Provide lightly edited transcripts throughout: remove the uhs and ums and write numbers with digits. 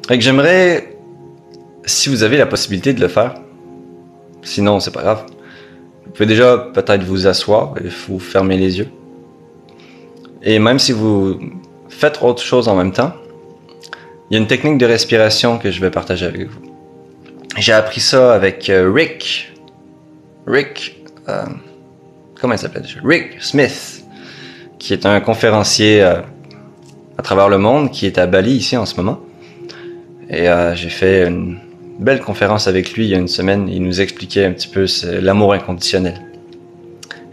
Fait que j'aimerais, si vous avez la possibilité de le faire, sinon c'est pas grave, vous pouvez déjà peut-être vous asseoir et vous fermer les yeux. Et même si vous faites autre chose en même temps, il y a une technique de respiration que je vais partager avec vous. J'ai appris ça avec Rick, comment il s'appelle déjà? Rick Smith, qui est un conférencier à travers le monde, qui est à Bali ici en ce moment. Et j'ai fait une belle conférence avec lui il y a une semaine. Il nous expliquait un petit peu l'amour inconditionnel.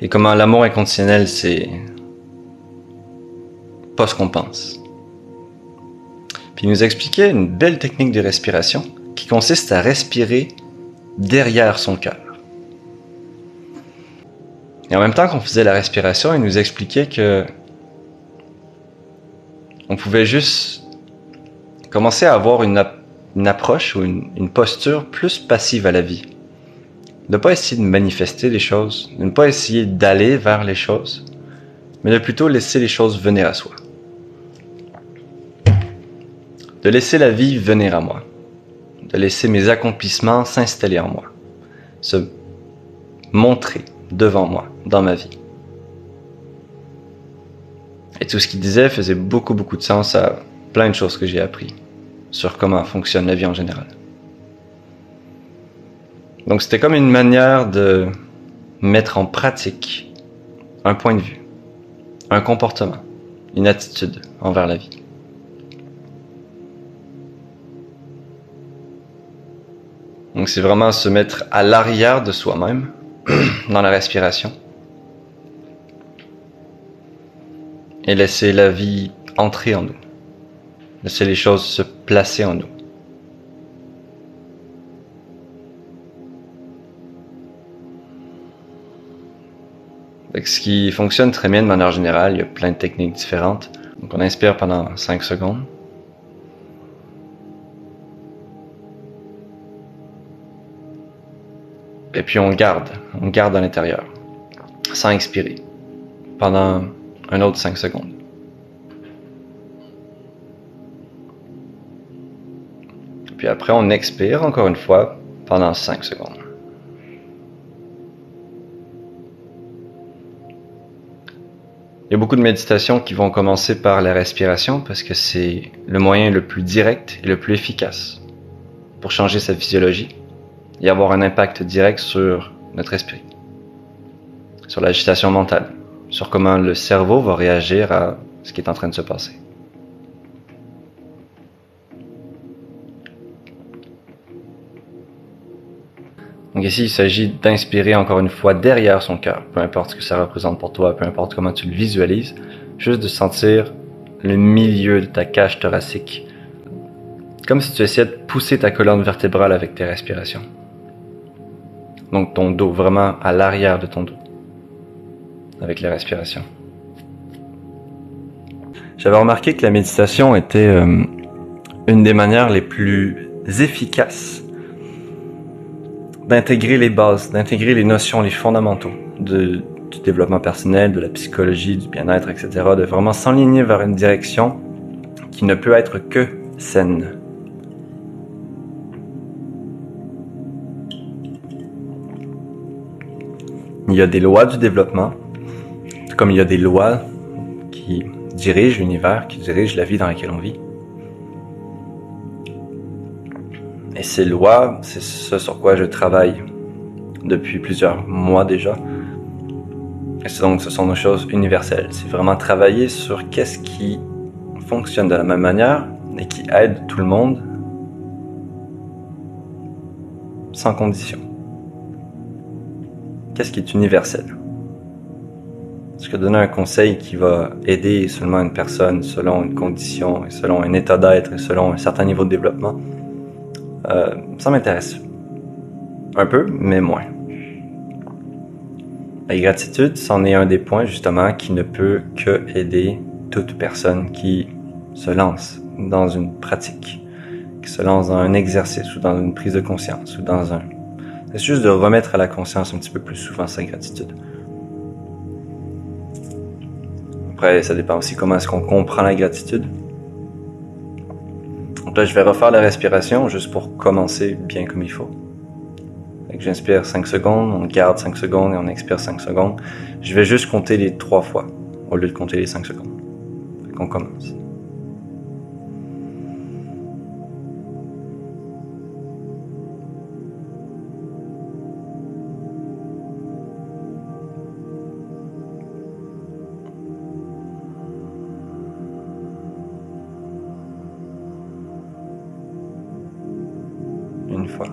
Et comment l'amour inconditionnel, c'est pas ce qu'on pense. Puis il nous expliquait une belle technique de respiration qui consiste à respirer derrière son cœur. Et en même temps qu'on faisait la respiration, il nous expliquait que on pouvait juste commencer à avoir une approche ou une posture plus passive à la vie. De ne pas essayer de manifester les choses, de ne pas essayer d'aller vers les choses, mais de plutôt laisser les choses venir à soi. De laisser la vie venir à moi. De laisser mes accomplissements s'installer en moi. Se montrer devant moi, dans ma vie. Et tout ce qu'il disait faisait beaucoup de sens à plein de choses que j'ai appris sur comment fonctionne la vie en général. Donc c'était comme une manière de mettre en pratique un point de vue, un comportement, une attitude envers la vie. Donc c'est vraiment se mettre à l'arrière de soi-même, dans la respiration, et laisser la vie entrer en nous. Laisser les choses se placer en nous. Donc, ce qui fonctionne très bien de manière générale, il y a plein de techniques différentes. Donc on inspire pendant 5 secondes. Et puis on garde à l'intérieur, sans expirer, pendant un autre 5 secondes. Puis après on expire encore une fois pendant 5 secondes. Il y a beaucoup de méditations qui vont commencer par la respiration parce que c'est le moyen le plus direct et le plus efficace pour changer sa physiologie et avoir un impact direct sur notre esprit, sur l'agitation mentale, sur comment le cerveau va réagir à ce qui est en train de se passer. Donc ici, il s'agit d'inspirer encore une fois derrière son cœur, peu importe ce que ça représente pour toi, peu importe comment tu le visualises, juste de sentir le milieu de ta cage thoracique, comme si tu essayais de pousser ta colonne vertébrale avec tes respirations. Donc ton dos, vraiment à l'arrière de ton dos, avec les respirations. J'avais remarqué que la méditation était une des manières les plus efficaces d'intégrer les bases, d'intégrer les notions, les fondamentaux du développement personnel, de la psychologie, du bien-être, etc. De vraiment s'enligner vers une direction qui ne peut être que saine. Il y a des lois du développement, tout comme il y a des lois qui dirigent l'univers, qui dirigent la vie dans laquelle on vit. Et ces lois, c'est ce sur quoi je travaille depuis plusieurs mois déjà. Et donc, ce sont des choses universelles. C'est vraiment travailler sur qu'est-ce qui fonctionne de la même manière et qui aide tout le monde sans condition. Qu'est-ce qui est universel? Est-ce que donner un conseil qui va aider seulement une personne selon une condition et selon un état d'être et selon un certain niveau de développement, ça m'intéresse. Un peu, mais moins. La gratitude, c'en est un des points justement qui ne peut que aider toute personne qui se lance dans une pratique, qui se lance dans un exercice ou dans une prise de conscience ou dans un... C'est juste de remettre à la conscience un petit peu plus souvent sa gratitude. Après, ça dépend aussi comment est-ce qu'on comprend la gratitude. Donc là, je vais refaire la respiration juste pour commencer bien comme il faut. J'inspire 5 secondes, on garde 5 secondes et on expire 5 secondes. Je vais juste compter les 3 fois au lieu de compter les 5 secondes. On commence. Une fois.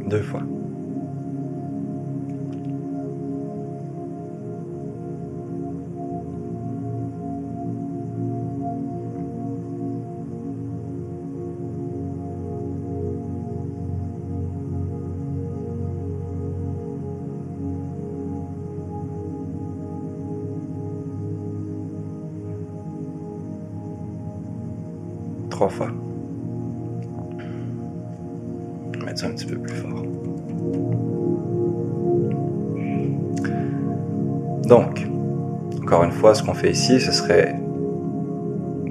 Deux fois. Trois fois. Je vais mettre ça un petit peu plus fort. Donc, encore une fois, ce qu'on fait ici, ce serait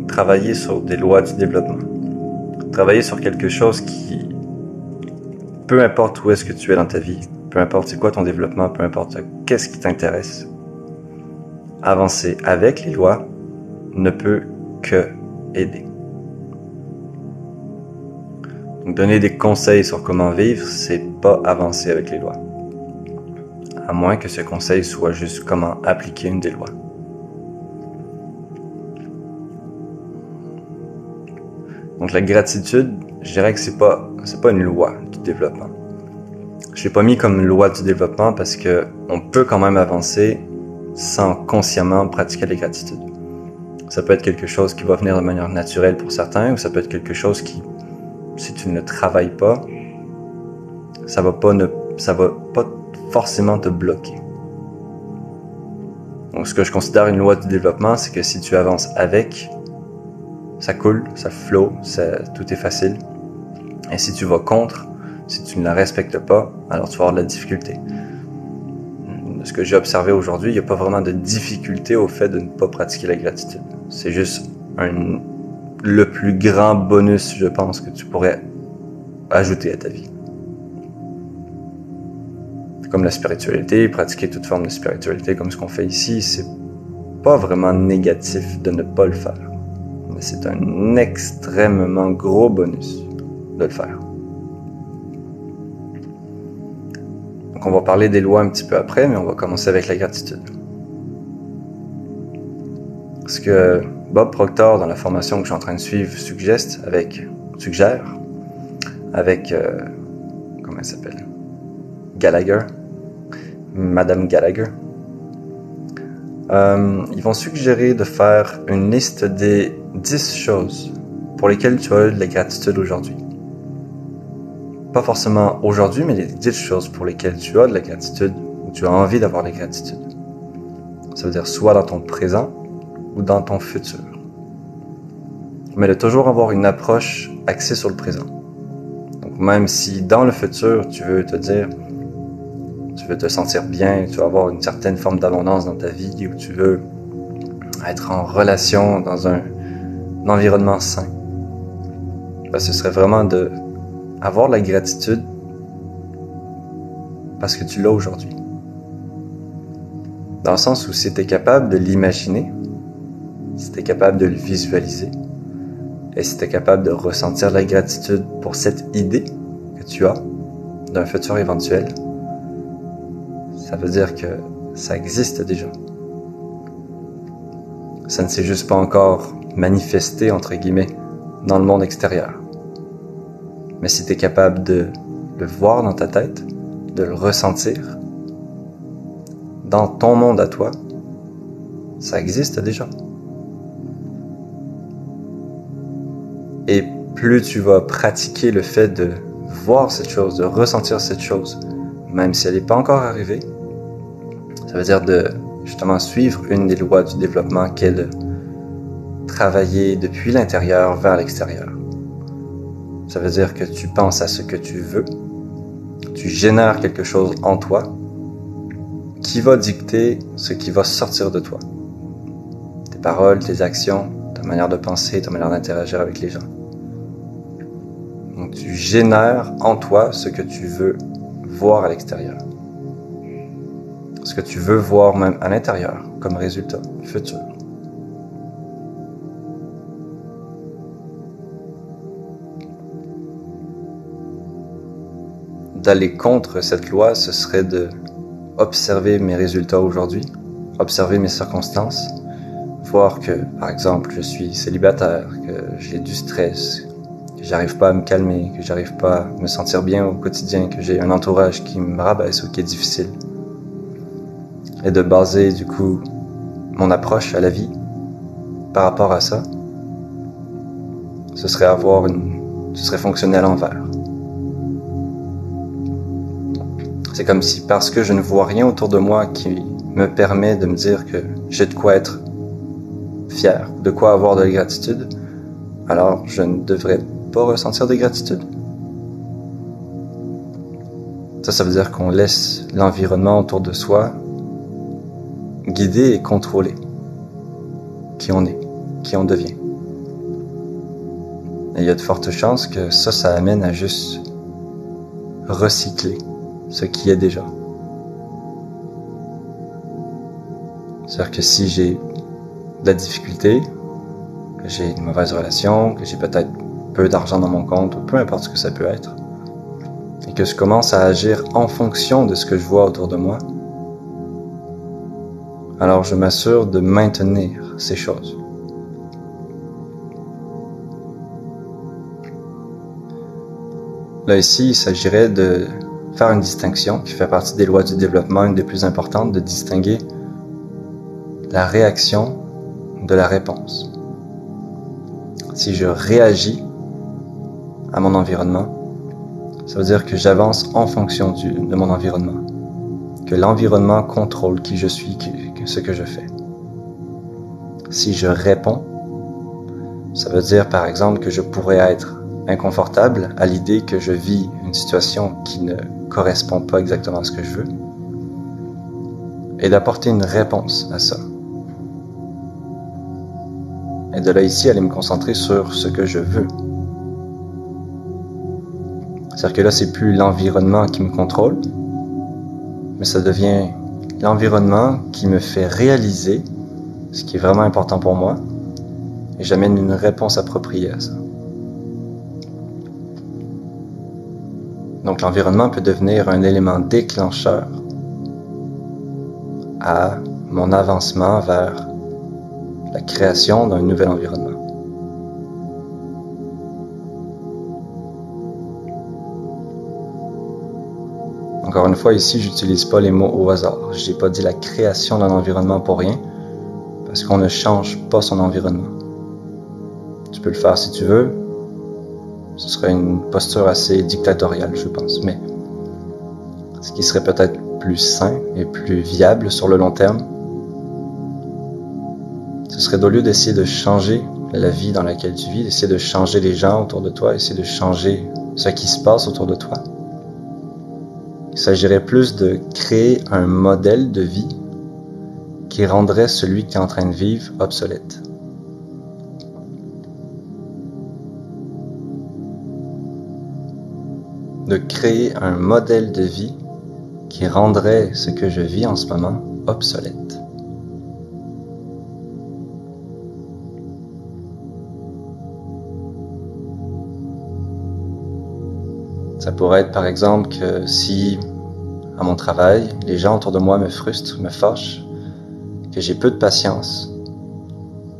travailler sur des lois du développement. Travailler sur quelque chose qui, peu importe où est-ce que tu es dans ta vie, peu importe c'est quoi ton développement, peu importe qu'est-ce qui t'intéresse, avancer avec les lois ne peut que aider. Donc, donner des conseils sur comment vivre, c'est pas avancer avec les lois. À moins que ce conseil soit juste comment appliquer une des lois. Donc la gratitude, je dirais que c'est pas une loi du développement. Je l'ai pas mis comme une loi du développement parce que on peut quand même avancer sans consciemment pratiquer la gratitude. Ça peut être quelque chose qui va venir de manière naturelle pour certains, ou ça peut être quelque chose qui, si tu ne travailles pas, ça va pas forcément te bloquer. Donc ce que je considère une loi du développement, c'est que si tu avances avec, ça coule, ça flow, tout est facile. Et si tu vas contre, si tu ne la respectes pas, alors tu vas avoir de la difficulté. De ce que j'ai observé aujourd'hui, il n'y a pas vraiment de difficulté au fait de ne pas pratiquer la gratitude. C'est juste le plus grand bonus, je pense, que tu pourrais ajouter à ta vie. Comme la spiritualité, pratiquer toute forme de spiritualité comme ce qu'on fait ici, c'est pas vraiment négatif de ne pas le faire. Mais c'est un extrêmement gros bonus de le faire. Donc on va parler des lois un petit peu après, mais on va commencer avec la gratitude. Ce que Bob Proctor, dans la formation que je suis en train de suivre, suggère avec comment elle s'appelle? Gallagher, Madame Gallagher. Ils vont suggérer de faire une liste des 10 choses pour lesquelles tu as de la gratitude aujourd'hui. Pas forcément aujourd'hui, mais les 10 choses pour lesquelles tu as de la gratitude ou tu as envie d'avoir de la gratitude. Ça veut dire soit dans ton présent ou dans ton futur. Mais de toujours avoir une approche axée sur le présent. Donc même si dans le futur, tu veux te sentir bien, tu veux avoir une certaine forme d'abondance dans ta vie, ou tu veux être en relation dans un environnement sain, ben, ce serait vraiment de avoir la gratitude parce que tu l'as aujourd'hui. Dans le sens où si tu es capable de l'imaginer, si tu es capable de le visualiser, et si tu es capable de ressentir la gratitude pour cette idée que tu as d'un futur éventuel, ça veut dire que ça existe déjà. Ça ne s'est juste pas encore manifesté, entre guillemets, dans le monde extérieur. Mais si tu es capable de le voir dans ta tête, de le ressentir, dans ton monde à toi, ça existe déjà. Et plus tu vas pratiquer le fait de voir cette chose, de ressentir cette chose, même si elle n'est pas encore arrivée, ça veut dire de justement suivre une des lois du développement qui est de travailler depuis l'intérieur vers l'extérieur. Ça veut dire que tu penses à ce que tu veux, tu génères quelque chose en toi qui va dicter ce qui va sortir de toi. Tes paroles, tes actions, ta manière de penser, ta manière d'interagir avec les gens. Donc tu génères en toi ce que tu veux voir à l'extérieur. Ce que tu veux voir même à l'intérieur comme résultat futur. D'aller contre cette loi, ce serait de observer mes résultats aujourd'hui, observer mes circonstances, voir que, par exemple, je suis célibataire, que j'ai du stress, que j'arrive pas à me calmer, que j'arrive pas à me sentir bien au quotidien, que j'ai un entourage qui me rabaisse ou qui est difficile. Et de baser, du coup, mon approche à la vie par rapport à ça, ce serait fonctionner à l'envers. C'est comme si, parce que je ne vois rien autour de moi qui me permet de me dire que j'ai de quoi être fier, de quoi avoir de la gratitude, alors je ne devrais pas ressentir de gratitude. Ça veut dire qu'on laisse l'environnement autour de soi guider et contrôler qui on est, qui on devient. Et il y a de fortes chances que ça amène à juste recycler ce qui est déjà. C'est-à-dire que si j'ai de la difficulté, que j'ai une mauvaise relation, que j'ai peut-être peu d'argent dans mon compte, ou peu importe ce que ça peut être, et que je commence à agir en fonction de ce que je vois autour de moi, alors je m'assure de maintenir ces choses. Là ici, il s'agirait de faire une distinction qui fait partie des lois du développement, une des plus importantes, de distinguer la réaction de la réponse. Si je réagis à mon environnement, ça veut dire que j'avance en fonction de mon environnement, que l'environnement contrôle qui je suis, ce que je fais. Si je réponds, ça veut dire par exemple que je pourrais être inconfortable à l'idée que je vis une situation qui ne correspond pas exactement à ce que je veux, et d'apporter une réponse à ça. Et de là ici, aller me concentrer sur ce que je veux. C'est-à-dire que là, c'est plus l'environnement qui me contrôle, mais ça devient l'environnement qui me fait réaliser ce qui est vraiment important pour moi, et j'amène une réponse appropriée à ça. Donc l'environnement peut devenir un élément déclencheur à mon avancement vers la création d'un nouvel environnement. Encore une fois, ici, j'utilise pas les mots au hasard. Je n'ai pas dit la création d'un environnement pour rien, parce qu'on ne change pas son environnement. Tu peux le faire si tu veux. Ce serait une posture assez dictatoriale, je pense. Mais ce qui serait peut-être plus sain et plus viable sur le long terme, ce serait au lieu d'essayer de changer la vie dans laquelle tu vis, d'essayer de changer les gens autour de toi, essayer de changer ce qui se passe autour de toi. Il s'agirait plus de créer un modèle de vie qui rendrait celui qui est en train de vivre obsolète. De créer un modèle de vie qui rendrait ce que je vis en ce moment obsolète. Ça pourrait être par exemple que si, à mon travail, les gens autour de moi me frustrent, me fâchent, que j'ai peu de patience,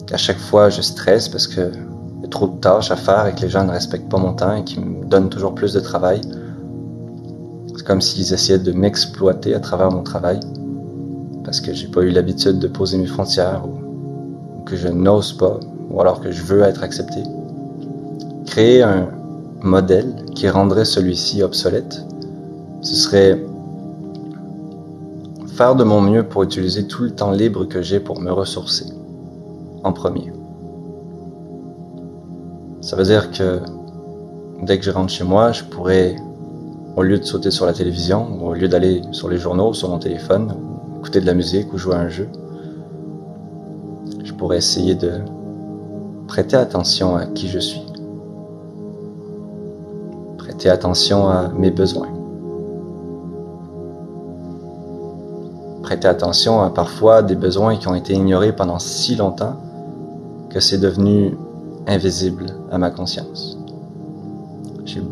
qu'à chaque fois je stresse parce que il y a trop de tâches à faire et que les gens ne respectent pas mon temps et qui me donnent toujours plus de travail. C'est comme s'ils essayaient de m'exploiter à travers mon travail parce que j'ai pas eu l'habitude de poser mes frontières ou que je n'ose pas ou alors que je veux être accepté. Créer un modèle qui rendrait celui-ci obsolète, ce serait faire de mon mieux pour utiliser tout le temps libre que j'ai pour me ressourcer, en premier. Ça veut dire que dès que je rentre chez moi, je pourrais, au lieu de sauter sur la télévision, ou au lieu d'aller sur les journaux, sur mon téléphone, ou écouter de la musique ou jouer à un jeu, je pourrais essayer de prêter attention à qui je suis. Prêter attention à mes besoins. Prêter attention à parfois des besoins qui ont été ignorés pendant si longtemps que c'est devenu invisible à ma conscience. J'ai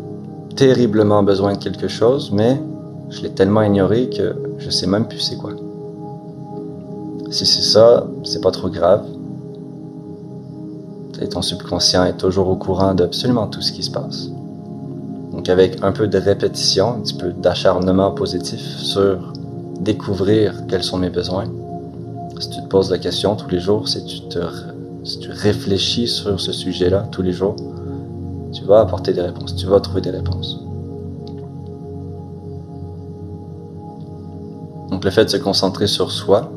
terriblement besoin de quelque chose, mais je l'ai tellement ignoré que je sais même plus c'est quoi. Si c'est ça, c'est pas trop grave. Et ton subconscient est toujours au courant d'absolument tout ce qui se passe. Donc avec un peu de répétition, un petit peu d'acharnement positif sur découvrir quels sont mes besoins, si tu te poses la question tous les jours, si tu réfléchis sur ce sujet-là tous les jours, tu vas apporter des réponses, tu vas trouver des réponses. Donc le fait de se concentrer sur soi,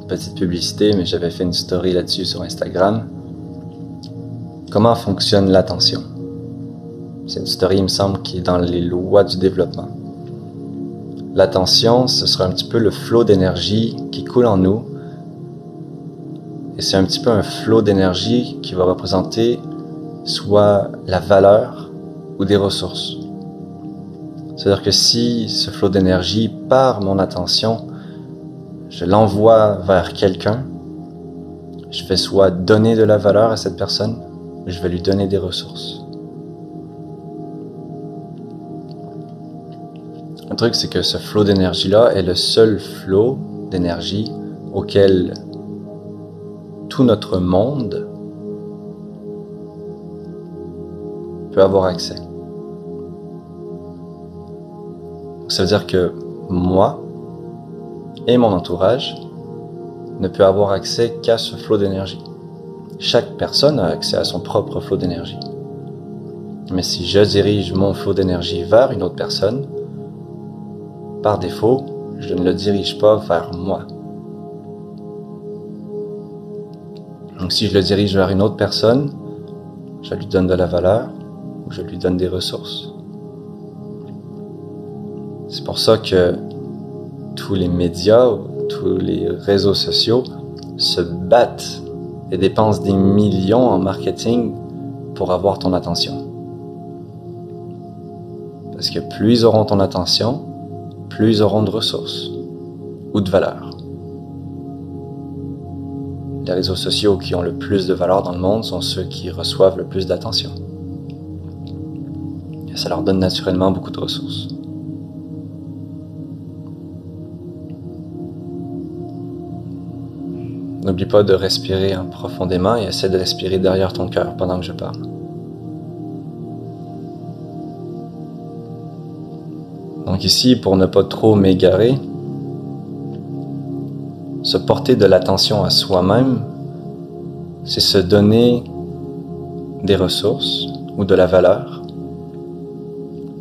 petite publicité, mais j'avais fait une story là-dessus sur Instagram. Comment fonctionne l'attention? C'est une story, il me semble, qui est dans les lois du développement. L'attention, ce sera un petit peu le flot d'énergie qui coule en nous. Et c'est un petit peu un flot d'énergie qui va représenter soit la valeur ou des ressources. C'est-à-dire que si ce flot d'énergie, par mon attention, je l'envoie vers quelqu'un, je vais soit donner de la valeur à cette personne, ou je vais lui donner des ressources. Le truc, c'est que ce flot d'énergie-là est le seul flot d'énergie auquel tout notre monde peut avoir accès. Ça veut dire que moi et mon entourage ne peut avoir accès qu'à ce flot d'énergie. Chaque personne a accès à son propre flot d'énergie. Mais si je dirige mon flot d'énergie vers une autre personne, par défaut, je ne le dirige pas vers moi. Donc si je le dirige vers une autre personne, je lui donne de la valeur ou je lui donne des ressources. C'est pour ça que tous les médias, tous les réseaux sociaux se battent et dépensent des millions en marketing pour avoir ton attention. Parce que plus ils auront ton attention, plus ils auront de ressources ou de valeur. Les réseaux sociaux qui ont le plus de valeur dans le monde sont ceux qui reçoivent le plus d'attention. Et ça leur donne naturellement beaucoup de ressources. N'oublie pas de respirer profondément et essaie de respirer derrière ton cœur pendant que je parle. Donc ici, pour ne pas trop m'égarer, se porter de l'attention à soi-même, c'est se donner des ressources ou de la valeur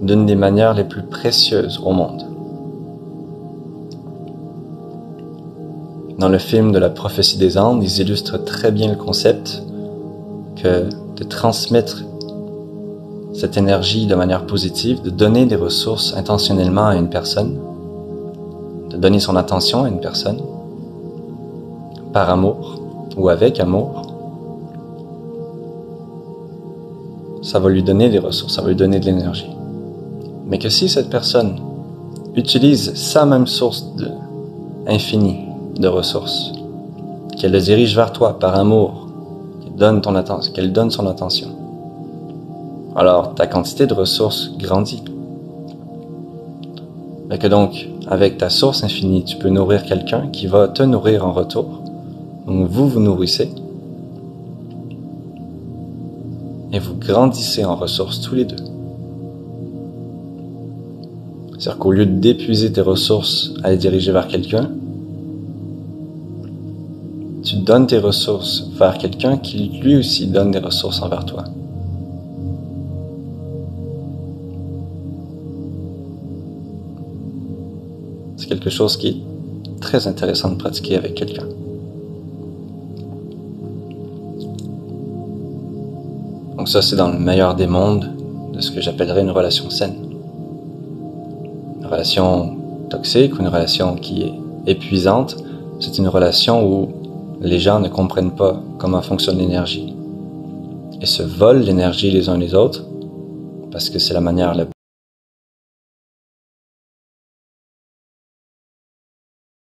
d'une des manières les plus précieuses au monde. Dans le film de la prophétie des Andes, ils illustrent très bien le concept que de transmettre cette énergie de manière positive, de donner des ressources intentionnellement à une personne, de donner son attention à une personne, par amour ou avec amour, ça va lui donner des ressources, ça va lui donner de l'énergie. Mais que si cette personne utilise sa même source infinie de ressources, qu'elle le dirige vers toi par amour, qu'elle donne son attention, alors ta quantité de ressources grandit. Et que donc, avec ta source infinie, tu peux nourrir quelqu'un qui va te nourrir en retour. Donc vous vous nourrissez et vous grandissez en ressources tous les deux. C'est-à-dire qu'au lieu d'épuiser tes ressources à les diriger vers quelqu'un, tu donnes tes ressources vers quelqu'un qui lui aussi donne des ressources envers toi. Parce que quelque chose qui est très intéressant de pratiquer avec quelqu'un. Donc ça, c'est dans le meilleur des mondes de ce que j'appellerais une relation saine. Une relation toxique ou une relation qui est épuisante, c'est une relation où les gens ne comprennent pas comment fonctionne l'énergie et se volent l'énergie les uns les autres parce que c'est la manière la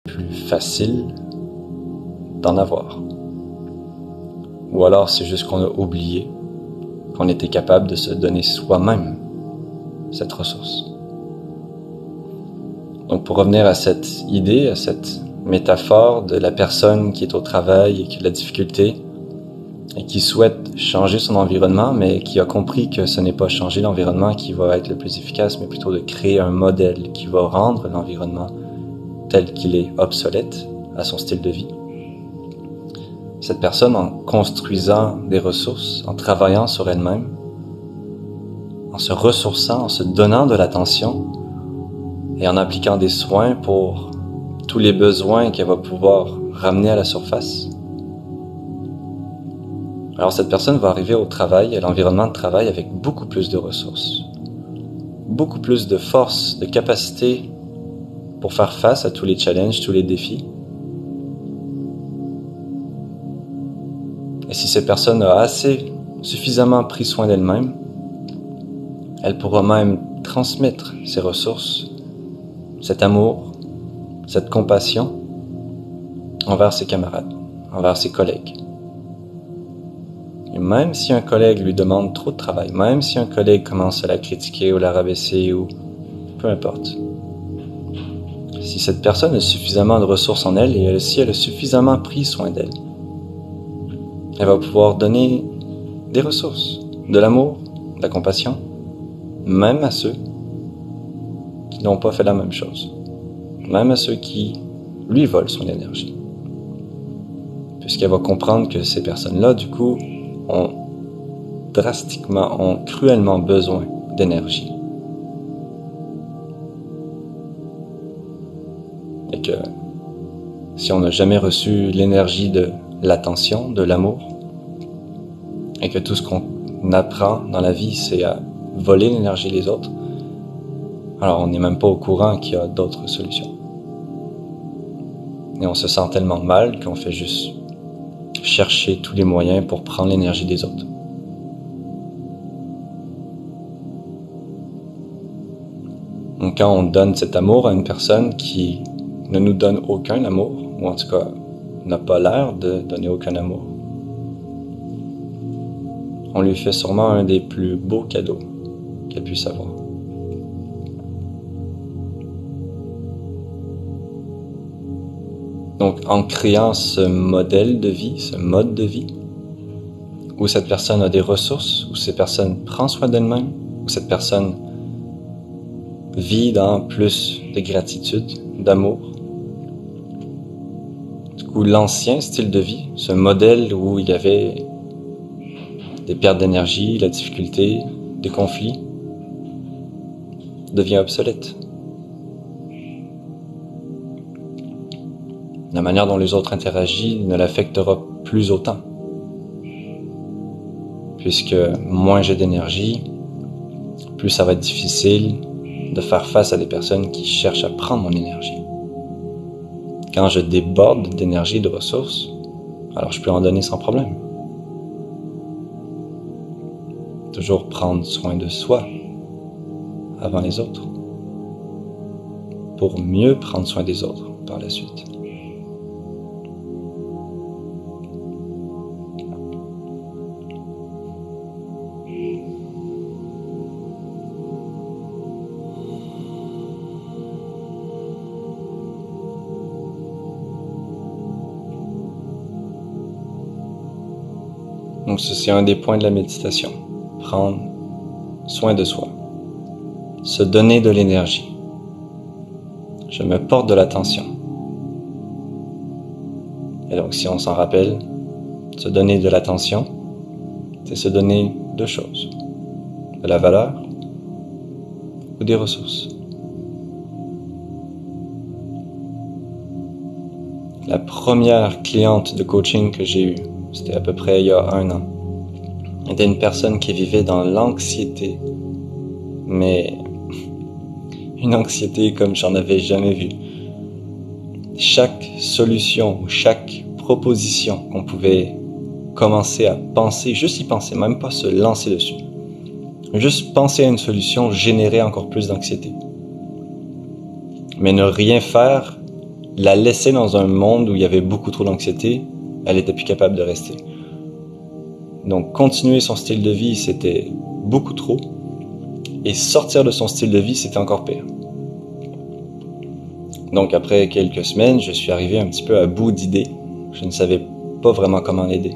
plus facile d'en avoir. Ou alors c'est juste qu'on a oublié qu'on était capable de se donner soi-même cette ressource. Donc pour revenir à cette idée, à cette métaphore de la personne qui est au travail et qui a de la difficulté et qui souhaite changer son environnement, mais qui a compris que ce n'est pas changer l'environnement qui va être le plus efficace, mais plutôt de créer un modèle qui va rendre l'environnement tel qu'il est obsolète à son style de vie. Cette personne, en construisant des ressources, en travaillant sur elle-même, en se ressourçant, en se donnant de l'attention et en appliquant des soins pour tous les besoins qu'elle va pouvoir ramener à la surface. Alors cette personne va arriver au travail, à l'environnement de travail avec beaucoup plus de ressources, beaucoup plus de force, de capacité pour faire face à tous les challenges, tous les défis. Et si cette personne a suffisamment pris soin d'elle-même, elle pourra même transmettre ses ressources, cet amour, cette compassion envers ses camarades, envers ses collègues. Et même si un collègue lui demande trop de travail, même si un collègue commence à la critiquer ou la rabaisser ou peu importe, si cette personne a suffisamment de ressources en elle et si elle a suffisamment pris soin d'elle, elle va pouvoir donner des ressources, de l'amour, de la compassion, même à ceux qui n'ont pas fait la même chose, même à ceux qui lui volent son énergie. Puisqu'elle va comprendre que ces personnes-là, du coup, ont cruellement besoin d'énergie. Et que si on n'a jamais reçu l'énergie de l'attention, de l'amour, et que tout ce qu'on apprend dans la vie, c'est à voler l'énergie des autres, alors on n'est même pas au courant qu'il y a d'autres solutions. Et on se sent tellement mal qu'on fait juste chercher tous les moyens pour prendre l'énergie des autres. Donc quand on donne cet amour à une personne qui ne nous donne aucun amour, ou en tout cas n'a pas l'air de donner aucun amour, on lui fait sûrement un des plus beaux cadeaux qu'elle puisse avoir. Donc en créant ce modèle de vie, ce mode de vie, où cette personne a des ressources, où cette personne prend soin d'elle-même, où cette personne vit dans plus de gratitude, d'amour. Du coup, l'ancien style de vie, ce modèle où il y avait des pertes d'énergie, la difficulté, des conflits, devient obsolète. La manière dont les autres interagissent ne l'affectera plus autant. Puisque moins j'ai d'énergie, plus ça va être difficile de faire face à des personnes qui cherchent à prendre mon énergie. Quand je déborde d'énergie, de ressources, alors je peux en donner sans problème. Toujours prendre soin de soi avant les autres, pour mieux prendre soin des autres par la suite. Donc c'est un des points de la méditation. Prendre soin de soi. Se donner de l'énergie. Je me porte de l'attention. Et donc si on s'en rappelle, se donner de l'attention, c'est se donner deux choses. De la valeur ou des ressources. La première cliente de coaching que j'ai eue, c'était à peu près il y a 1 an, était une personne qui vivait dans l'anxiété, mais une anxiété comme j'en avais jamais vu. Chaque solution ou chaque proposition qu'on pouvait commencer à penser, juste y penser, même pas se lancer dessus, juste penser à une solution générait encore plus d'anxiété. Mais ne rien faire, la laisser dans un monde où il y avait beaucoup trop d'anxiété, elle était plus capable de rester. Donc continuer son style de vie, c'était beaucoup trop, et sortir de son style de vie, c'était encore pire. Donc après quelques semaines, je suis arrivé un petit peu à bout d'idées. Je ne savais pas vraiment comment l'aider,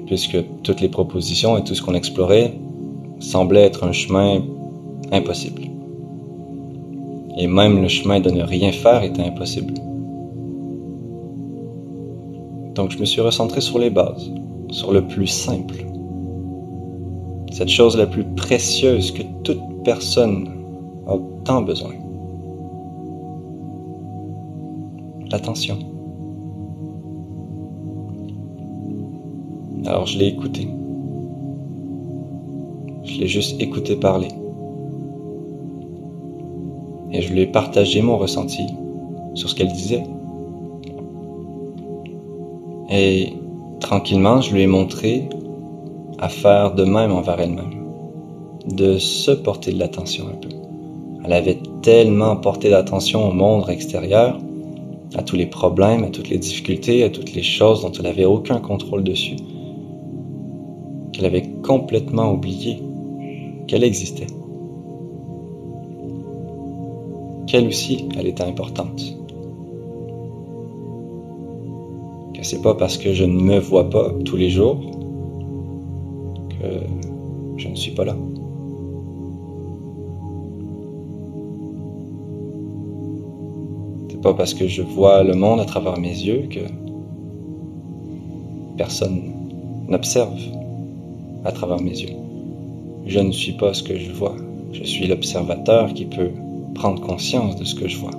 puisque toutes les propositions et tout ce qu'on explorait semblait être un chemin impossible. Et même le chemin de ne rien faire était impossible. Donc je me suis recentré sur les bases, sur le plus simple. Cette chose la plus précieuse que toute personne a tant besoin. L'attention. Alors je l'ai écouté. Je l'ai juste écouté parler. Et je lui ai partagé mon ressenti sur ce qu'elle disait. Et tranquillement, je lui ai montré à faire de même envers elle-même. De se porter de l'attention un peu. Elle avait tellement porté l'attention au monde extérieur, à tous les problèmes, à toutes les difficultés, à toutes les choses dont elle n'avait aucun contrôle dessus, qu'elle avait complètement oublié qu'elle existait. Qu'elle aussi, elle était importante. Que c'est pas parce que je ne me vois pas tous les jours que je ne suis pas là. C'est pas parce que je vois le monde à travers mes yeux que personne n'observe à travers mes yeux. Je ne suis pas ce que je vois. Je suis l'observateur qui peut prendre conscience de ce que je vois.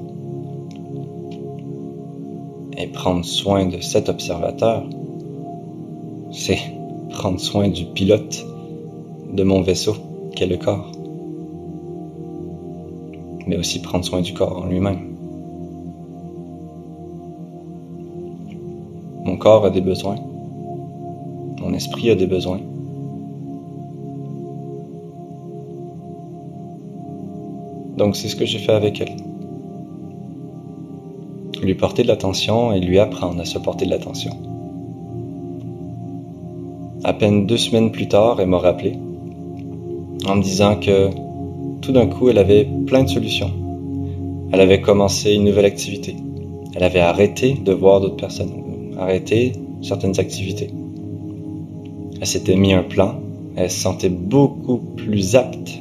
Et prendre soin de cet observateur, c'est prendre soin du pilote de mon vaisseau, qu'est le corps. Mais aussi prendre soin du corps en lui-même. Mon corps a des besoins. Mon esprit a des besoins. Donc c'est ce que j'ai fait avec elle. Lui porter de l'attention et lui apprendre à se porter de l'attention. À peine 2 semaines plus tard, elle m'a rappelé en me disant que tout d'un coup, elle avait plein de solutions. Elle avait commencé une nouvelle activité. Elle avait arrêté de voir d'autres personnes, arrêté certaines activités. Elle s'était mis un plan. Elle se sentait beaucoup plus apte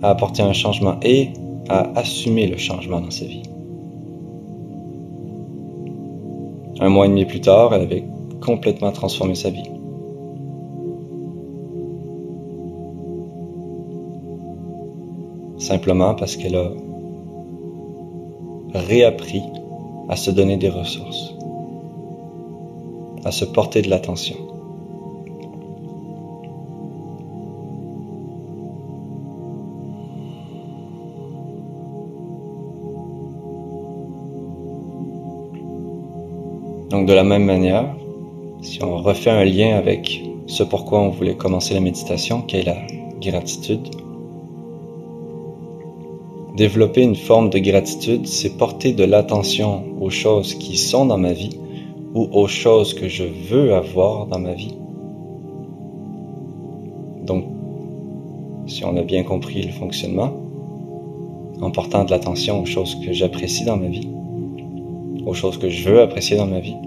à apporter un changement et à assumer le changement dans sa vie. 1 mois et demi plus tard, elle avait complètement transformé sa vie. Simplement parce qu'elle a réappris à se donner des ressources, à se porter de l'attention. Donc de la même manière, si on refait un lien avec ce pourquoi on voulait commencer la méditation, qui est la gratitude, développer une forme de gratitude, c'est porter de l'attention aux choses qui sont dans ma vie ou aux choses que je veux avoir dans ma vie. Donc, si on a bien compris le fonctionnement, en portant de l'attention aux choses que j'apprécie dans ma vie, aux choses que je veux apprécier dans ma vie,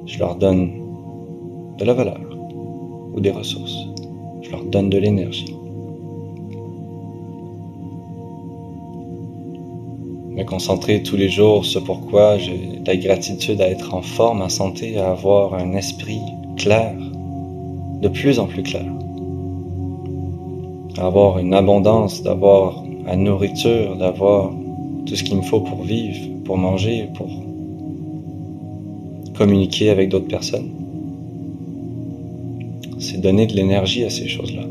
je leur donne de la valeur ou des ressources. Je leur donne de l'énergie. Me concentrer tous les jours sur pourquoi j'ai de la gratitude à être en forme, en santé, à avoir un esprit clair, de plus en plus clair. À avoir une abondance, d'avoir la nourriture, d'avoir tout ce qu'il me faut pour vivre, pour manger, pour communiquer avec d'autres personnes. C'est donner de l'énergie à ces choses-là.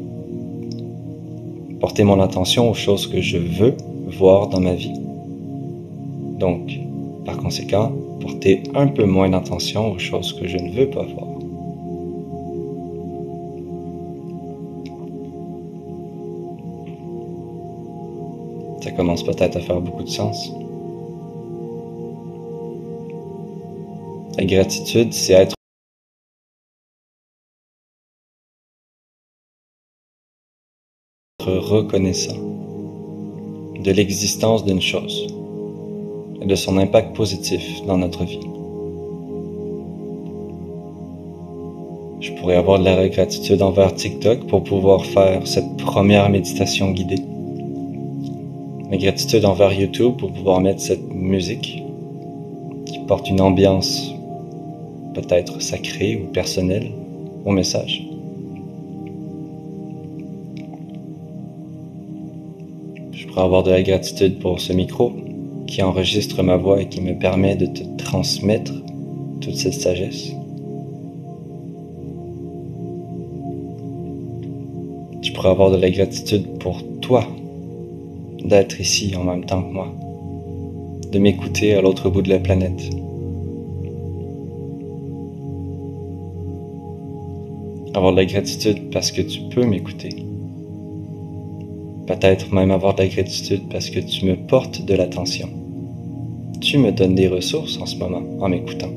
Porter mon attention aux choses que je veux voir dans ma vie. Donc, par conséquent, porter un peu moins d'attention aux choses que je ne veux pas voir. Ça commence peut-être à faire beaucoup de sens. La gratitude, c'est être reconnaissant de l'existence d'une chose et de son impact positif dans notre vie. Je pourrais avoir de la gratitude envers TikTok pour pouvoir faire cette première méditation guidée. La gratitude envers YouTube pour pouvoir mettre cette musique qui porte une ambiance peut-être sacrée ou personnelle au message. Je pourrais avoir de la gratitude pour ce micro qui enregistre ma voix et qui me permet de te transmettre toute cette sagesse. Je pourrais avoir de la gratitude pour toi d'être ici en même temps que moi, de m'écouter à l'autre bout de la planète. Avoir de la gratitude parce que tu peux m'écouter. Peut-être même avoir de la gratitude parce que tu me portes de l'attention. Tu me donnes des ressources en ce moment en m'écoutant.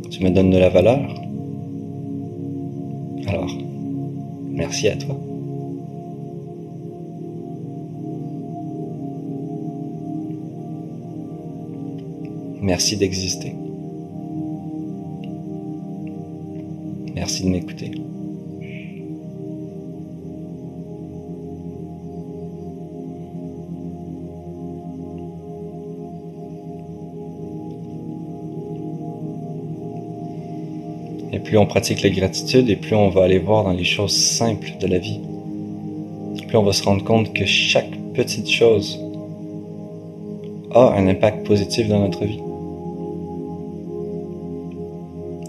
Tu me donnes de la valeur. Alors, merci à toi. Merci d'exister. Merci de m'écouter. Et plus on pratique la gratitude, et plus on va aller voir dans les choses simples de la vie. Plus on va se rendre compte que chaque petite chose a un impact positif dans notre vie.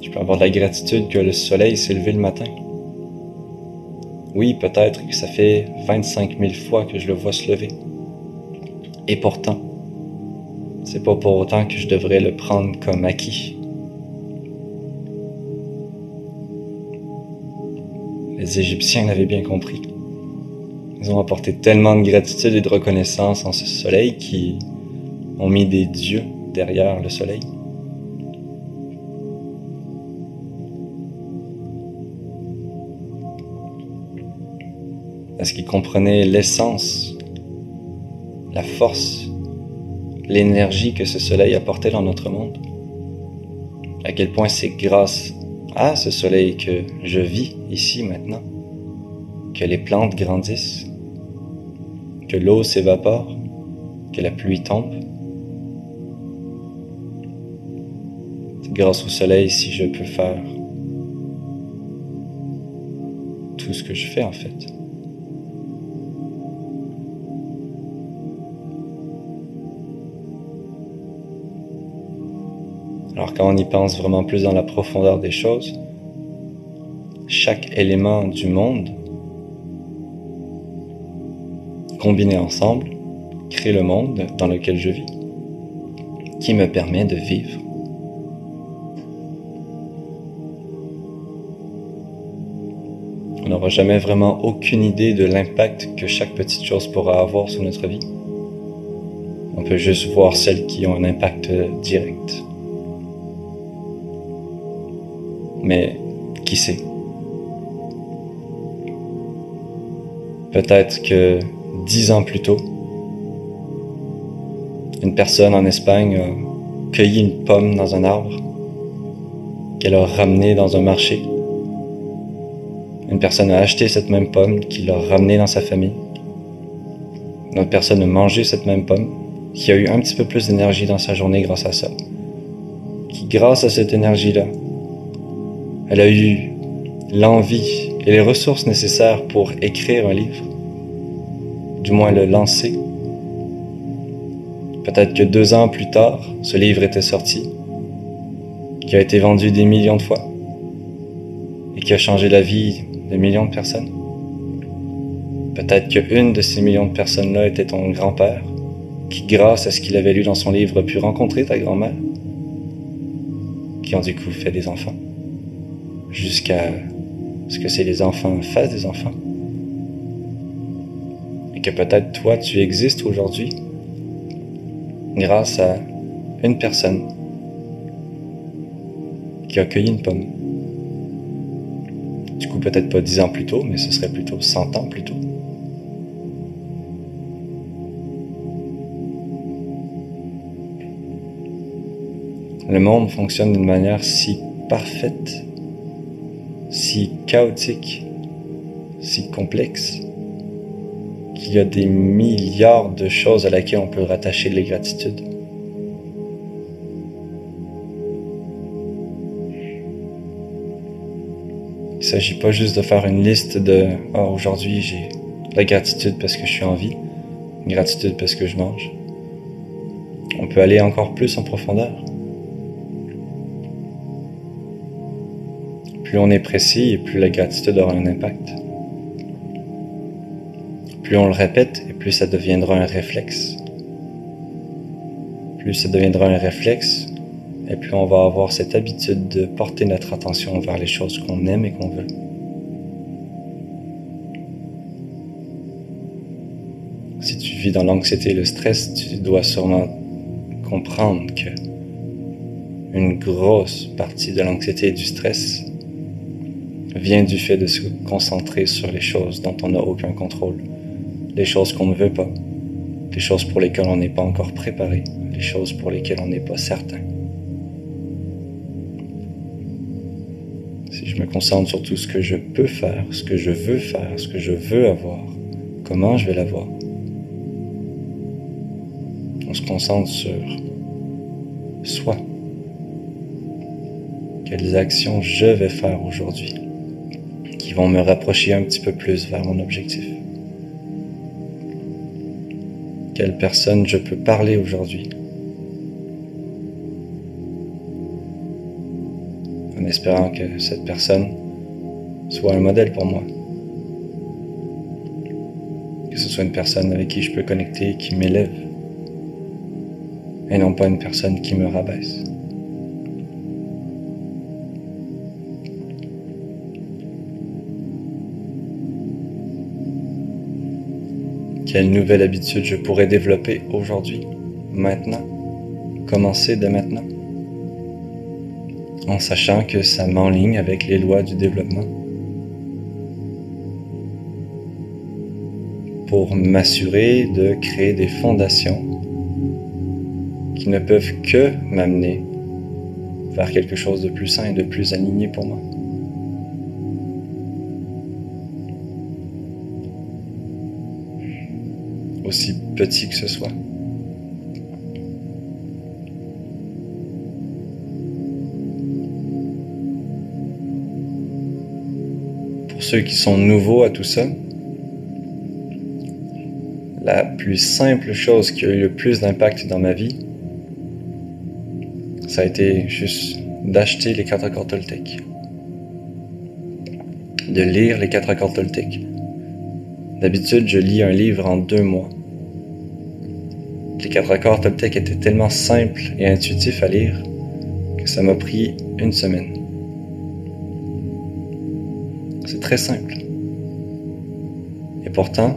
Je peux avoir de la gratitude que le soleil s'est levé le matin. Oui, peut-être que ça fait 25 000 fois que je le vois se lever. Et pourtant, c'est pas pour autant que je devrais le prendre comme acquis. Les Égyptiens l'avaient bien compris. Ils ont apporté tellement de gratitude et de reconnaissance en ce soleil qu'ils ont mis des dieux derrière le soleil. Parce qu'ils comprenaient l'essence, la force, l'énergie que ce soleil apportait dans notre monde. À quel point c'est grâce à ce soleil que je vis ici maintenant, que les plantes grandissent, que l'eau s'évapore, que la pluie tombe. C'est grâce au soleil si je peux faire tout ce que je fais en fait. Alors quand on y pense vraiment plus dans la profondeur des choses, chaque élément du monde, combiné ensemble, crée le monde dans lequel je vis, qui me permet de vivre. On n'aura jamais vraiment aucune idée de l'impact que chaque petite chose pourra avoir sur notre vie. On peut juste voir celles qui ont un impact direct. Mais qui sait? Peut-être que 10 ans plus tôt, une personne en Espagne a cueilli une pomme dans un arbre qu'elle a ramenée dans un marché. Une personne a acheté cette même pomme qui l'a ramenée dans sa famille. Une autre personne a mangé cette même pomme qui a eu un petit peu plus d'énergie dans sa journée grâce à ça. Qui, grâce à cette énergie-là, elle a eu l'envie et les ressources nécessaires pour écrire un livre, du moins le lancer. Peut-être que 2 ans plus tard, ce livre était sorti qui a été vendu des millions de fois et qui a changé la vie de millions de personnes. Peut-être qu'une de ces millions de personnes-là était ton grand-père, qui, grâce à ce qu'il avait lu dans son livre, a pu rencontrer ta grand-mère, qui ont du coup fait des enfants, jusqu'à ce que les enfants fassent des enfants. Et que peut-être toi, tu existes aujourd'hui grâce à une personne qui a cueilli une pomme. Du coup, peut-être pas 10 ans plus tôt, mais ce serait plutôt 100 ans plus tôt. Le monde fonctionne d'une manière si parfaite, si chaotique, si complexe, qu'il y a des milliards de choses à laquelle on peut rattacher les gratitudes. Il ne s'agit pas juste de faire une liste de « Ah, aujourd'hui j'ai la gratitude parce que je suis en vie, gratitude parce que je mange ». On peut aller encore plus en profondeur. Plus on est précis et plus la gratitude aura un impact. Plus on le répète et plus ça deviendra un réflexe. Plus ça deviendra un réflexe et plus on va avoir cette habitude de porter notre attention vers les choses qu'on aime et qu'on veut. Si tu vis dans l'anxiété et le stress, tu dois sûrement comprendre que une grosse partie de l'anxiété et du stress vient du fait de se concentrer sur les choses dont on n'a aucun contrôle, les choses qu'on ne veut pas, les choses pour lesquelles on n'est pas encore préparé, les choses pour lesquelles on n'est pas certain. Si je me concentre sur tout ce que je peux faire, ce que je veux faire, ce que je veux avoir, comment je vais l'avoir, on se concentre sur soi. Quelles actions je vais faire aujourd'hui qui vont me rapprocher un petit peu plus vers mon objectif? Quelle personne je peux parler aujourd'hui? En espérant que cette personne soit un modèle pour moi. Que ce soit une personne avec qui je peux connecter, qui m'élève. Et non pas une personne qui me rabaisse. Quelle nouvelle habitude je pourrais développer aujourd'hui, maintenant, commencer dès maintenant, en sachant que ça m'enligne avec les lois du développement, pour m'assurer de créer des fondations qui ne peuvent que m'amener vers quelque chose de plus sain et de plus aligné pour moi. Aussi petit que ce soit. Pour ceux qui sont nouveaux à tout ça, la plus simple chose qui a eu le plus d'impact dans ma vie, ça a été juste d'acheter les 4 accords Toltec, de lire les 4 accords Toltec. D'habitude, je lis un livre en 2 mois. Les 4 accords Toltec étaient tellement simples et intuitifs à lire que ça m'a pris 1 semaine. C'est très simple. Et pourtant,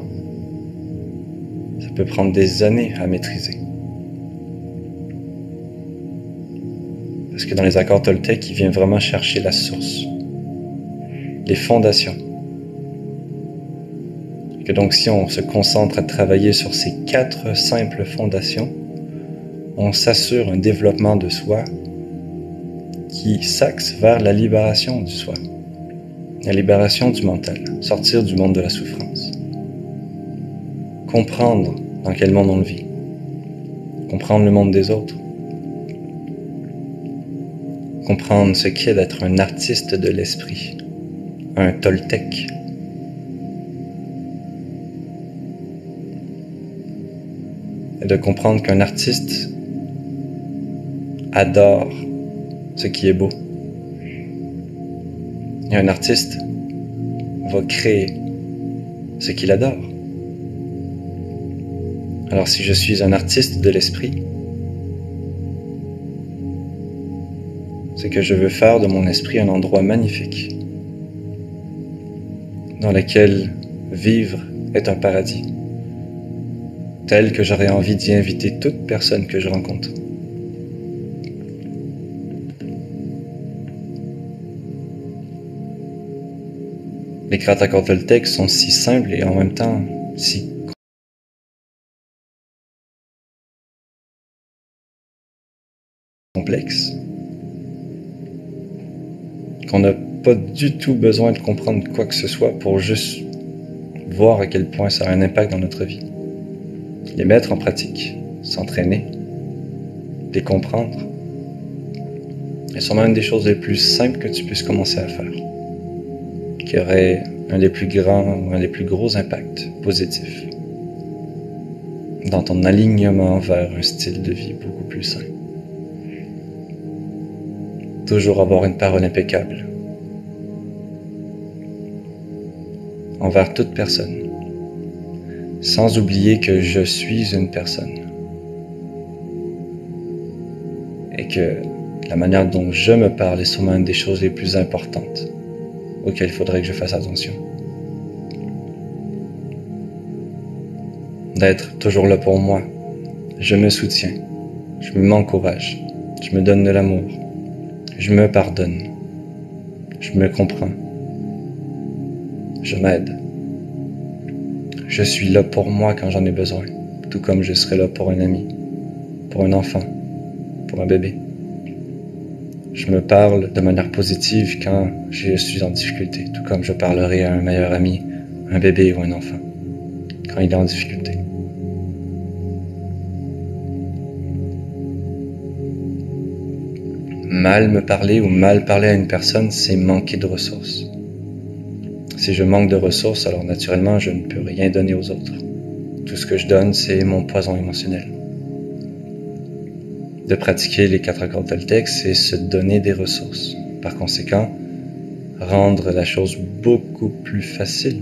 ça peut prendre des années à maîtriser. Parce que dans les accords Toltec, il vient vraiment chercher la source, les fondations. Et donc si on se concentre à travailler sur ces 4 simples fondations, on s'assure un développement de soi qui s'axe vers la libération du soi, la libération du mental, sortir du monde de la souffrance, comprendre dans quel monde on le vit, comprendre le monde des autres, comprendre ce qu'est d'être un artiste de l'esprit, un Toltec. Et de comprendre qu'un artiste adore ce qui est beau. Et un artiste va créer ce qu'il adore. Alors si je suis un artiste de l'esprit, c'est que je veux faire de mon esprit un endroit magnifique, dans lequel vivre est un paradis, tel que j'aurais envie d'y inviter toute personne que je rencontre. Les Krata Toltec sont si simples et en même temps si complexes qu'on n'a pas du tout besoin de comprendre quoi que ce soit pour juste voir à quel point ça a un impact dans notre vie. Les mettre en pratique, s'entraîner, les comprendre, est sûrement une des choses les plus simples que tu puisses commencer à faire, qui aurait un des plus grands ou un des plus gros impacts positifs dans ton alignement vers un style de vie beaucoup plus sain. Toujours avoir une parole impeccable envers toute personne, sans oublier que je suis une personne et que la manière dont je me parle est sûrement une des choses les plus importantes auxquelles il faudrait que je fasse attention. D'être toujours là pour moi, je me soutiens, je m'encourage, je me donne de l'amour, je me pardonne, je me comprends, je m'aide. Je suis là pour moi quand j'en ai besoin, tout comme je serai là pour un ami, pour un enfant, pour un bébé. Je me parle de manière positive quand je suis en difficulté, tout comme je parlerai à un meilleur ami, un bébé ou un enfant, quand il est en difficulté. Mal me parler ou mal parler à une personne, c'est manquer de ressources. Si je manque de ressources, alors naturellement, je ne peux rien donner aux autres. Tout ce que je donne, c'est mon poison émotionnel. De pratiquer les 4 accords Toltec, c'est se donner des ressources. Par conséquent, rendre la chose beaucoup plus facile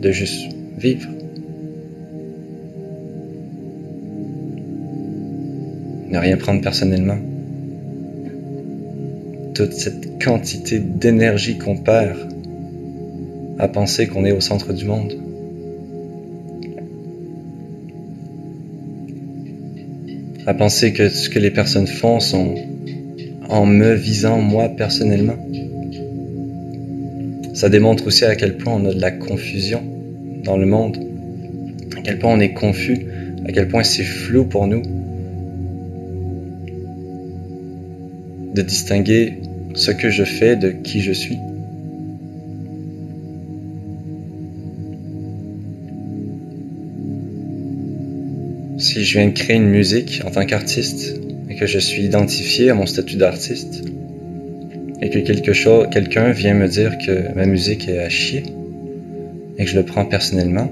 de juste vivre. Ne rien prendre personnellement. Toute cette quantité d'énergie qu'on perd à penser qu'on est au centre du monde. À penser que ce que les personnes font sont en me visant moi personnellement. Ça démontre aussi à quel point on a de la confusion dans le monde, à quel point on est confus, à quel point c'est flou pour nous de distinguer ce que je fais de qui je suis. Si je viens de créer une musique en tant qu'artiste et que je suis identifié à mon statut d'artiste et que quelqu'un vient me dire que ma musique est à chier et que je le prends personnellement,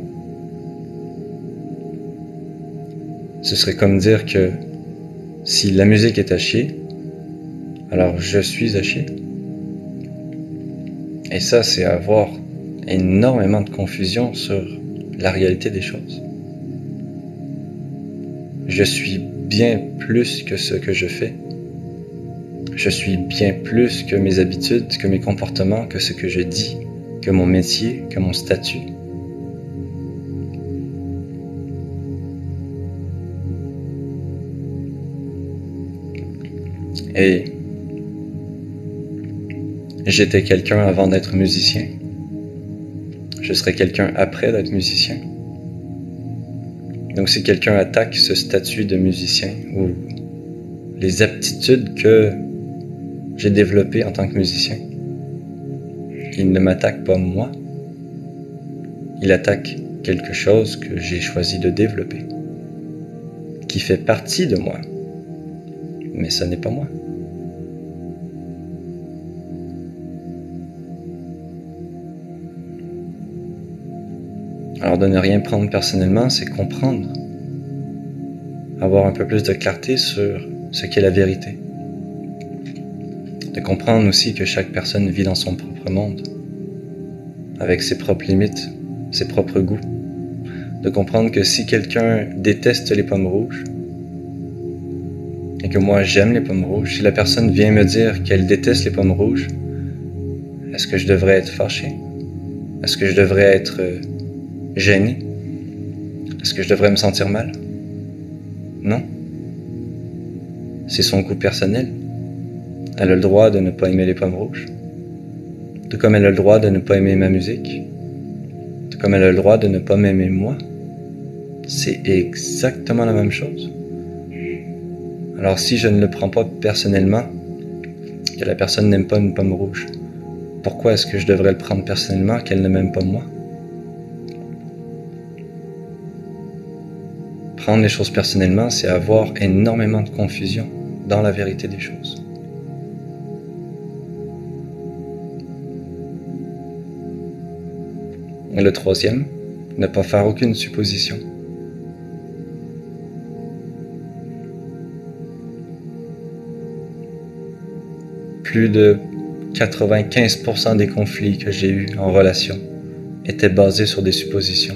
ce serait comme dire que si la musique est à chier, alors je suis à chier. Et ça, c'est avoir énormément de confusion sur la réalité des choses. Je suis bien plus que ce que je fais. Je suis bien plus que mes habitudes, que mes comportements, que ce que je dis, que mon métier, que mon statut. Et j'étais quelqu'un avant d'être musicien. Je serai quelqu'un après d'être musicien. Donc si quelqu'un attaque ce statut de musicien ou les aptitudes que j'ai développées en tant que musicien, il ne m'attaque pas moi. Il attaque quelque chose que j'ai choisi de développer, qui fait partie de moi, mais ce n'est pas moi. Alors de ne rien prendre personnellement, c'est comprendre, avoir un peu plus de clarté sur ce qu'est la vérité, De comprendre aussi que chaque personne vit dans son propre monde, avec ses propres limites, ses propres goûts. De comprendre que si quelqu'un déteste les pommes rouges, et que moi j'aime les pommes rouges, si la personne vient me dire qu'elle déteste les pommes rouges, est-ce que je devrais être fâché? Est-ce que je devrais être gêné? Est-ce que je devrais me sentir mal? Non. C'est son goût personnel. Elle a le droit de ne pas aimer les pommes rouges. Tout comme elle a le droit de ne pas aimer ma musique. Tout comme elle a le droit de ne pas m'aimer moi. C'est exactement la même chose. Alors si je ne le prends pas personnellement, que la personne n'aime pas une pomme rouge, pourquoi est-ce que je devrais le prendre personnellement qu'elle ne m'aime pas moi? Prendre les choses personnellement, c'est avoir énormément de confusion dans la vérité des choses. Et le troisième, ne pas faire aucune supposition. Plus de 95% des conflits que j'ai eus en relation étaient basés sur des suppositions.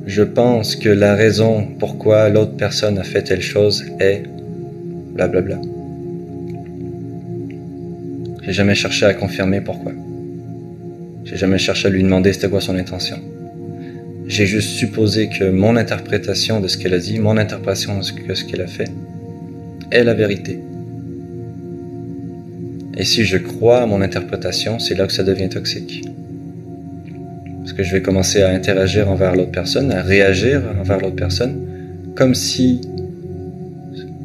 Je pense que la raison pourquoi l'autre personne a fait telle chose est blablabla. J'ai jamais cherché à confirmer pourquoi. J'ai jamais cherché à lui demander c'était quoi son intention. J'ai juste supposé que mon interprétation de ce qu'elle a dit, mon interprétation de ce qu'elle a fait, est la vérité. Et si je crois à mon interprétation, c'est là que ça devient toxique. Parce que je vais commencer à interagir envers l'autre personne, à réagir envers l'autre personne, comme si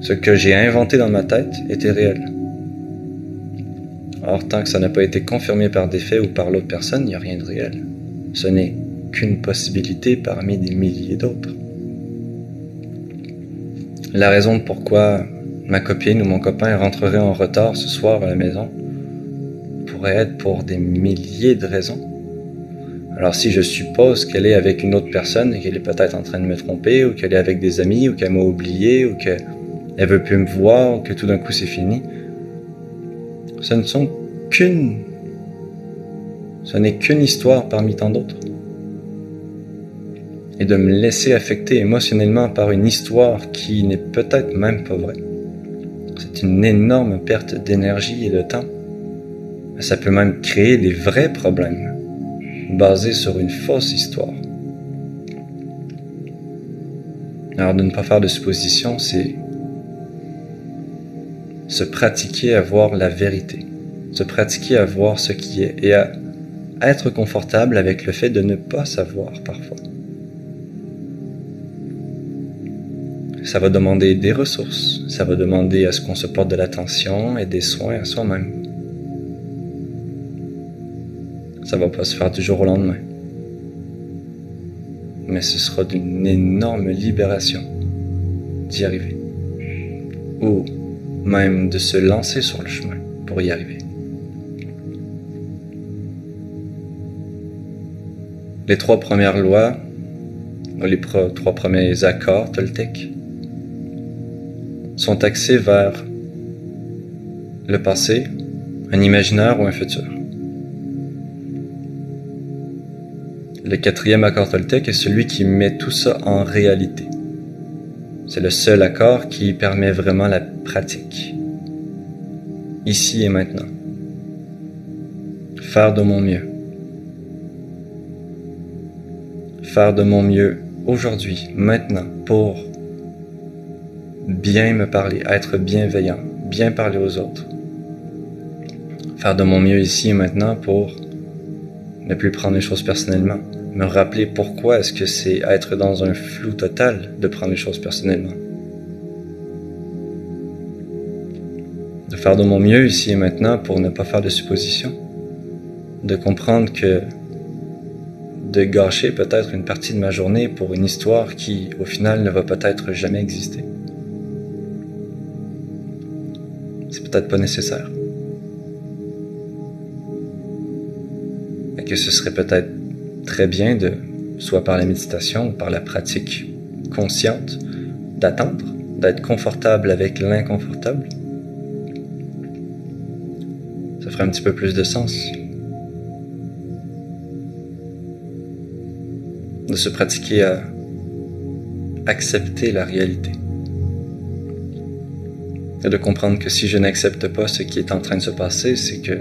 ce que j'ai inventé dans ma tête était réel. Or, tant que ça n'a pas été confirmé par des faits ou par l'autre personne, il n'y a rien de réel. Ce n'est qu'une possibilité parmi des milliers d'autres. La raison de pourquoi ma copine ou mon copain rentrerait en retard ce soir à la maison pourrait être pour des milliers de raisons. Alors si je suppose qu'elle est avec une autre personne et qu'elle est peut-être en train de me tromper, ou qu'elle est avec des amis, ou qu'elle m'a oublié, ou qu'elle veut plus me voir, ou que tout d'un coup c'est fini, ce n'est qu'une histoire parmi tant d'autres. Et de me laisser affecter émotionnellement par une histoire qui n'est peut-être même pas vraie, c'est une énorme perte d'énergie et de temps. Ça peut même créer des vrais problèmes basés sur une fausse histoire. Alors de ne pas faire de suppositions, c'est se pratiquer à voir la vérité, se pratiquer à voir ce qui est et à être confortable avec le fait de ne pas savoir parfois. Ça va demander des ressources, ça va demander à ce qu'on se porte de l'attention et des soins à soi-même. Ça va pas se faire du jour au lendemain. Mais ce sera d'une énorme libération d'y arriver. Ou même de se lancer sur le chemin pour y arriver. Les 3 premières lois, ou les 3 premiers accords toltèques, sont axés vers le passé, un imaginaire ou un futur. Le 4e accord toltèque est celui qui met tout ça en réalité. C'est le seul accord qui permet vraiment la pratique. Ici et maintenant. Faire de mon mieux. Faire de mon mieux aujourd'hui, maintenant, pour bien me parler, être bienveillant, bien parler aux autres. Faire de mon mieux ici et maintenant pour ne plus prendre les choses personnellement. Me rappeler pourquoi est-ce que c'est être dans un flou total de prendre les choses personnellement. De faire de mon mieux ici et maintenant pour ne pas faire de suppositions. De comprendre que de gâcher peut-être une partie de ma journée pour une histoire qui, au final, ne va peut-être jamais exister. C'est peut-être pas nécessaire. Et que ce serait peut-être très bien de, soit par la méditation ou par la pratique consciente, d'attendre, d'être confortable avec l'inconfortable, ça ferait un petit peu plus de sens. De se pratiquer à accepter la réalité. Et de comprendre que si je n'accepte pas ce qui est en train de se passer, c'est que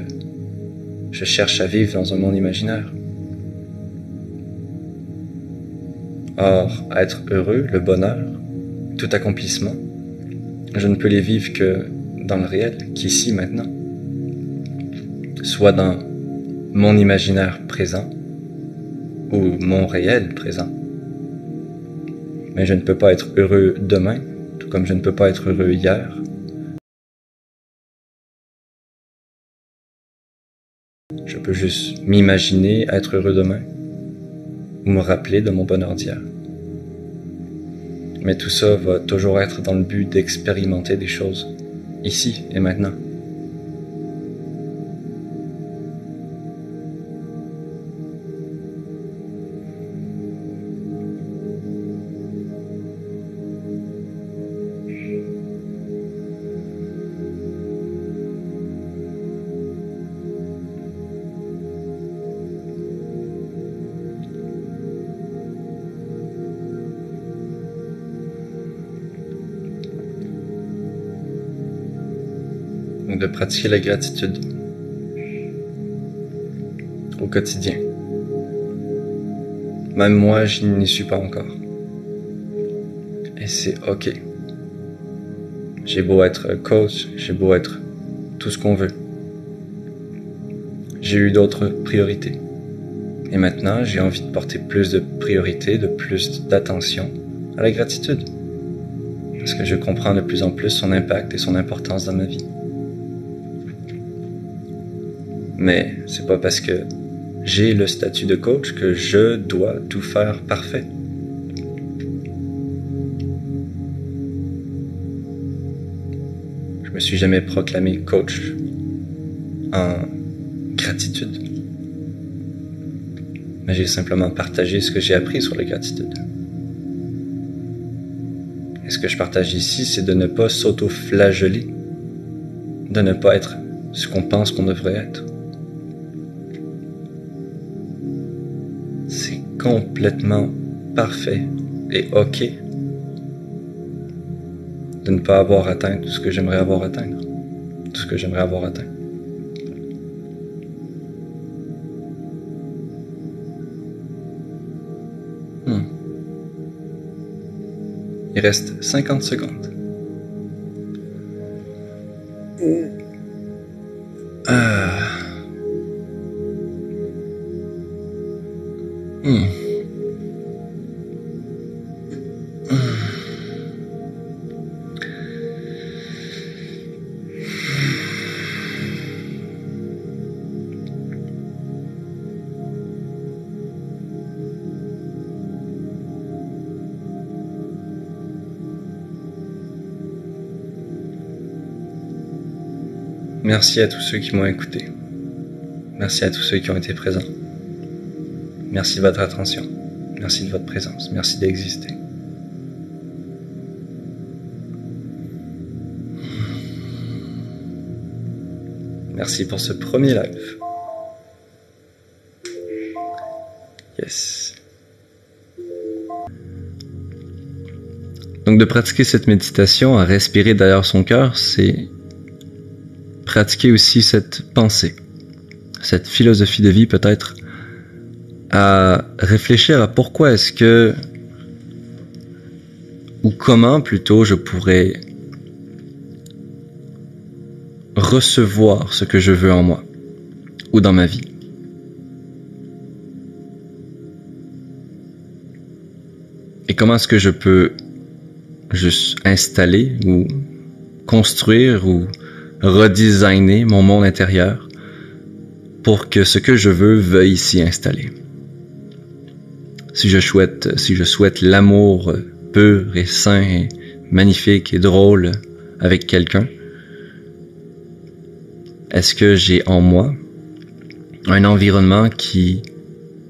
je cherche à vivre dans un monde imaginaire. Or, être heureux, le bonheur, tout accomplissement, je ne peux les vivre que dans le réel, qu'ici, maintenant. Soit dans mon imaginaire présent, ou mon réel présent. Mais je ne peux pas être heureux demain, tout comme je ne peux pas être heureux hier. Je peux juste m'imaginer être heureux demain, ou me rappeler de mon bonheur d'hier. Mais tout ça va toujours être dans le but d'expérimenter des choses, ici et maintenant. Donc de pratiquer la gratitude au quotidien. Même moi, je n'y suis pas encore. Et c'est ok. J'ai beau être coach, j'ai beau être tout ce qu'on veut. J'ai eu d'autres priorités. Et maintenant, j'ai envie de porter plus de priorités, de plus d'attention à la gratitude. Parce que je comprends de plus en plus son impact et son importance dans ma vie. Mais c'est pas parce que j'ai le statut de coach que je dois tout faire parfait. Je me suis jamais proclamé coach en gratitude. Mais j'ai simplement partagé ce que j'ai appris sur la gratitude. Et ce que je partage ici, c'est de ne pas s'auto-flageller, de ne pas être ce qu'on pense qu'on devrait être. C'est complètement parfait et ok de ne pas avoir atteint tout ce que j'aimerais avoir atteint. Tout ce que j'aimerais avoir atteint. Il reste 50 secondes. Merci à tous ceux qui m'ont écouté. Merci à tous ceux qui ont été présents. Merci de votre attention. Merci de votre présence. Merci d'exister. Merci pour ce premier live. Yes. Donc de pratiquer cette méditation à respirer derrière son cœur, c'est pratiquer aussi cette pensée, cette philosophie de vie peut-être, à réfléchir à pourquoi est-ce que, ou comment plutôt je pourrais recevoir ce que je veux en moi, ou dans ma vie. Et comment est-ce que je peux juste installer, ou construire, ou redesigner mon monde intérieur pour que ce que je veux veuille s'y installer. Si je souhaite l'amour pur et sain et magnifique et drôle avec quelqu'un, est-ce que j'ai en moi un environnement qui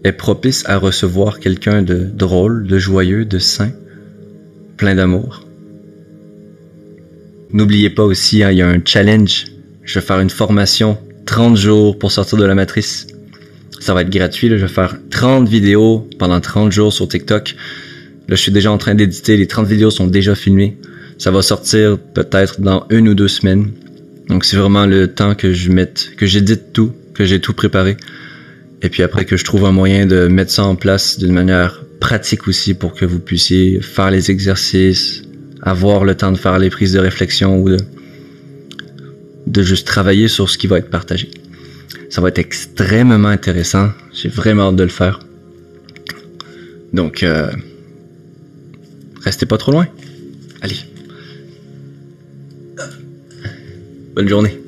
est propice à recevoir quelqu'un de drôle, de joyeux, de sain, plein d'amour? N'oubliez pas aussi, hein, il y a un challenge. Je vais faire une formation 30 jours pour sortir de la matrice. Ça va être gratuit, là. Je vais faire 30 vidéos pendant 30 jours sur TikTok. Là, je suis déjà en train d'éditer. Les 30 vidéos sont déjà filmées. Ça va sortir peut-être dans 1 ou 2 semaines. Donc, c'est vraiment le temps que j'édite tout, que j'ai tout préparé. Et puis après, que je trouve un moyen de mettre ça en place d'une manière pratique aussi pour que vous puissiez faire les exercices, avoir le temps de faire les prises de réflexion ou de juste travailler sur ce qui va être partagé. Ça va être extrêmement intéressant. J'ai vraiment hâte de le faire. Donc, restez pas trop loin. Allez. Bonne journée.